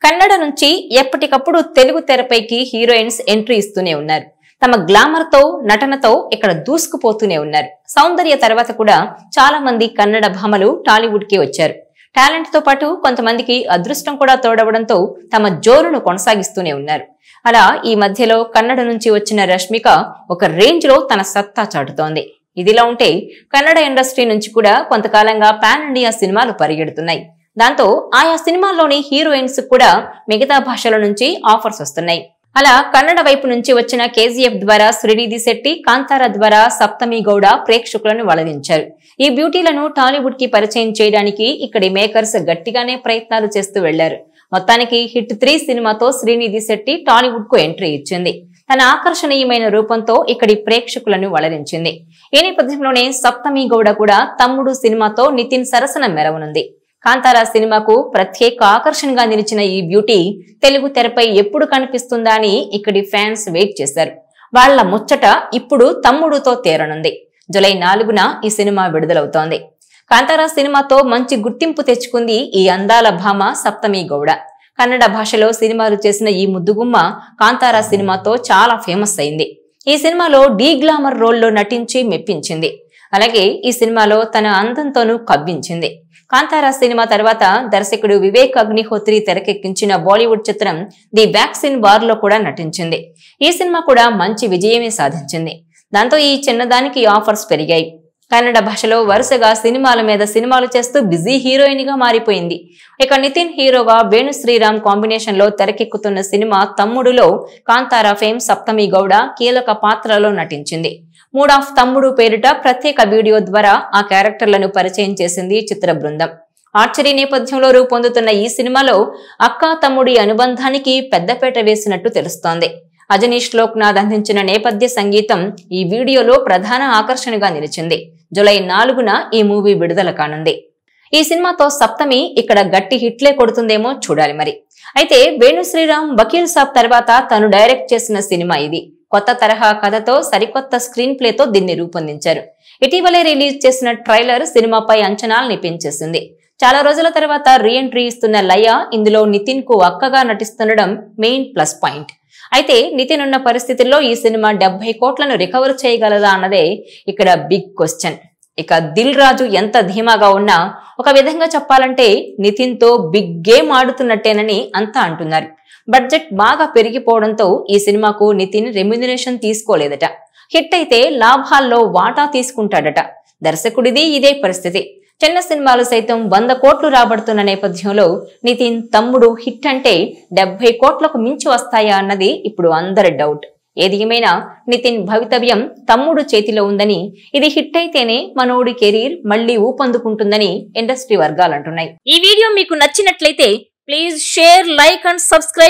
కన్నడ నుంచి ఎప్పటికప్పుడు తెలుగు తెరపైకి హీరోయిన్స్ ఎంట్రీ ఇస్తూనే ఉన్నారు. తమ గ్లామర్ తో నటనతో ఇక్కడ దూసుకుపోతూనే ఉన్నారు. సౌందర్య తర్వాత కూడా చాలా మంది కన్నడ భామలు టాలీవుడ్ కి వచ్చారు. టాలెంట్ తో పాటు కొంతమందికి అదృష్టం కూడా తోడవడంతో తమ జోరును కొనసాగిస్తూనే ఉన్నారు. అలా ఈ మధ్యలో కన్నడ నుంచి వచ్చిన రష్మిక ఒక రేంజ్ లో తన సత్తా చాటుతోంది. ఇదిలా ఉంటే కన్నడ ఇండస్ట్రీ నుంచి కూడా కొంతకాలంగా పాన్ ఇండియా సినిమాలు పరిగెడుతున్నాయి. దాంతో ఆయా సినిమాల్లోని హీరోయిన్స్ కూడా మిగతా భాషల నుంచి ఆఫర్స్ వస్తున్నాయి. అలా కన్నడ వైపు నుంచి వచ్చిన కేజీఎఫ్ ద్వారా శ్రీనిధి శెట్టి, కాంతారా ద్వారా సప్తమి గౌడ ప్రేక్షకులను వలరించారు. ఈ బ్యూటీలను టాలీవుడ్ కి పరిచయం చేయడానికి ఇక్కడి మేకర్స్ గట్టిగానే ప్రయత్నాలు చేస్తూ వెళ్లారు. మొత్తానికి హిట్ 3 సినిమాతో శ్రీనిధి శెట్టి టాలీవుడ్ కు ఎంట్రీ ఇచ్చింది. తన ఆకర్షణీయమైన రూపంతో ఇక్కడి ప్రేక్షకులను వలరించింది. ఈ నేపథ్యంలోనే సప్తమి గౌడ కూడా తమ్ముడు సినిమాతో నితిన్ సరసన మెరవనుంది. కాంతారా సినిమాకు ప్రత్యేక ఆకర్షణగా నిలిచిన ఈ బ్యూటీ తెలుగు తెరపై ఎప్పుడు కనిపిస్తుందా అని ఇక్కడి ఫ్యాన్స్ వెయిట్ చేశారు. వాళ్ల ముచ్చట ఇప్పుడు తమ్ముడుతో తీరనుంది. జూలై 4న ఈ సినిమా విడుదలవుతోంది. కాంతారా సినిమాతో మంచి గుర్తింపు తెచ్చుకుంది ఈ అందాల భామ సప్తమి గౌడ. కన్నడ భాషలో సినిమాలు చేసిన ఈ ముద్దుగుమ్మ కాంతారా సినిమాతో చాలా ఫేమస్ అయింది. ఈ సినిమాలో డీ గ్లామర్ రోల్లో నటించి మెప్పించింది. అలాగే ఈ సినిమాలో తన అందంతోనూ కవ్వించింది. కాంతారా సినిమా తర్వాత దర్శకుడు వివేక్ అగ్నిహోత్రి తెరకెక్కించిన బాలీవుడ్ చిత్రం ది వ్యాక్సిన్ వార్ లో కూడా నటించింది. ఈ సినిమా కూడా మంచి విజయమే సాధించింది. దాంతో ఈ చిన్నదానికి ఆఫర్స్ పెరిగాయి. కన్నడ భాషలో వరుసగా సినిమాల మీద సినిమాలు చేస్తూ బిజీ హీరోయిన్ గా మారిపోయింది. ఇక నితిన్ హీరోగా వేణు శ్రీరామ్ కాంబినేషన్ లో తెరకెక్కుతున్న సినిమా తమ్ముడులో కాంతారా ఫేమ్ సప్తమి గౌడ కీలక పాత్రలో నటించింది. మూడ్ ఆఫ్ తమ్ముడు పేరిట ప్రత్యేక వీడియో ద్వారా ఆ క్యారెక్టర్లను పరిచయం చేసింది చిత్ర బృందం. ఆర్చరీ నేపథ్యంలో రూపొందుతున్న ఈ సినిమాలో అక్కా తమ్ముడి అనుబంధానికి పెద్దపేట వేసినట్టు తెలుస్తోంది. అజనీష్ లోక్నాథ్ అందించిన నేపథ్య సంగీతం ఈ వీడియోలో ప్రధాన ఆకర్షణగా నిలిచింది. జూలై 4న ఈ మూవీ విడుదల కానుంది. ఈ సినిమాతో సప్తమి ఇక్కడ గట్టి హిట్లే కొడుతుందేమో చూడాలి మరి. అయితే వేణు శ్రీరామ్ వకీల్ సాబ్ తర్వాత తను డైరెక్ట్ చేసిన సినిమా ఇది. కొత్త తరహా కథతో సరికొత్త స్క్రీన్ ప్లేతో దీన్ని రూపొందించారు. ఇటీవలే రిలీజ్ చేసిన ట్రైలర్ సినిమాపై అంచనాల్ని పెంచేసింది. చాలా రోజుల తర్వాత రీఎంట్రీ ఇస్తున్న లయ ఇందులో నితిన్ కు అక్కగా నటిస్తుండడం మెయిన్ ప్లస్ పాయింట్. అయితే నితిన్ ఉన్న పరిస్థితుల్లో ఈ సినిమా 70 కోట్లను రికవర్ చేయగలదా అన్నదే ఇక్కడ బిగ్ క్వశ్చన్. ఇక దిల్ రాజు ఎంత ధీమాగా ఉన్నా ఒక విధంగా చెప్పాలంటే నితిన్ తో బిగ్ గేమ్ ఆడుతున్నట్టేనని అంతా అంటున్నారు. బడ్జెట్ బాగా పెరిగిపోవడంతో ఈ సినిమాకు నితిన్ రెమ్యునరేషన్ తీసుకోలేదట. హిట్ అయితే లాభాల్లో వాటా తీసుకుంటాడట. దర్శకుడిది ఇదే పరిస్థితి. చిన్న సినిమాలు సైతం 100 కోట్లు రాబడుతున్న నేపథ్యంలో నితిన్ తమ్ముడు హిట్ అంటే 70 కోట్లకు మించి వస్తాయా అన్నది ఇప్పుడు అందరి డౌట్. ఏది ఏమైనా నితిన్ భవితవ్యం తమ్ముడు చేతిలో ఉందని, ఇది హిట్ అయితేనే మనోడి కెరీర్ మళ్లీ ఊపందుకుంటుందని ఇండస్ట్రీ వర్గాలు అంటున్నాయి. ఈ వీడియో మీకు నచ్చినట్లయితే please share, like and subscribe.